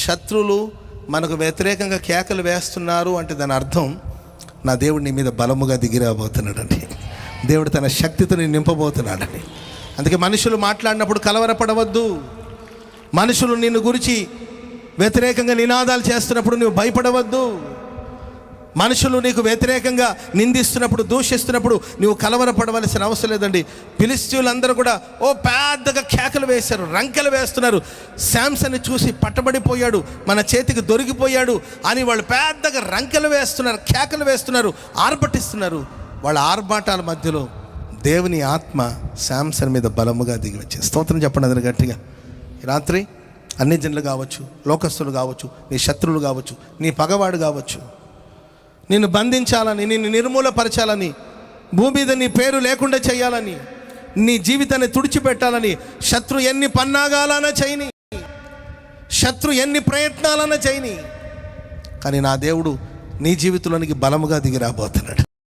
శత్రువులు మనకు వ్యతిరేకంగా కేకలు వేస్తున్నారు అంటే దాని అర్థం నా దేవుడు నీ మీద బలముగా దిగిరాబోతున్నాడండి. దేవుడు తన శక్తితో నింపబోతున్నాడండి. అందుకే మనుషులు మాట్లాడినప్పుడు కలవరపడవద్దు. మనుషులు నిన్ను గురించి వ్యతిరేకంగా నినాదాలు చేస్తున్నప్పుడు నువ్వు భయపడవద్దు. మనుషులు నీకు వ్యతిరేకంగా నిందిస్తున్నప్పుడు, దూషిస్తున్నప్పుడు నువ్వు కలవరపడవలసిన అవసరం లేదండి. ఫిలిష్తీయులందరూ కూడా పెద్దగా కేకలు వేశారు, రంకెలు వేస్తున్నారు. శాంసన్ని చూసి పట్టబడిపోయాడు, మన చేతికి దొరికిపోయాడు అని వాళ్ళు పెద్దగా రంకెలు వేస్తున్నారు, కేకలు వేస్తున్నారు, ఆర్భటిస్తున్నారు. వాళ్ళ ఆర్భాటాల మధ్యలో దేవుని ఆత్మ శాంసన్ మీద బలముగా దిగి వచ్చే స్తోత్రం చెప్పండి అతను గట్టిగా. ఈ రాత్రి అన్ని జనులు కావచ్చు, లోకస్తులు కావచ్చు, నీ శత్రువులు కావచ్చు, నీ పగవాడు కావచ్చు, నిన్ను బంధించాలని, నిన్ను నిర్మూలపరచాలని, భూమి మీద నీ పేరు లేకుండా చేయాలని, నీ జీవితాన్ని తుడిచిపెట్టాలని శత్రు ఎన్ని పన్నాగాలన్నా చేయని, శత్రు ఎన్ని ప్రయత్నాలన్నా చేయని, కానీ నా దేవుడు నీ జీవితంలోనికి బలముగా దిగి రాబోతున్నాడు.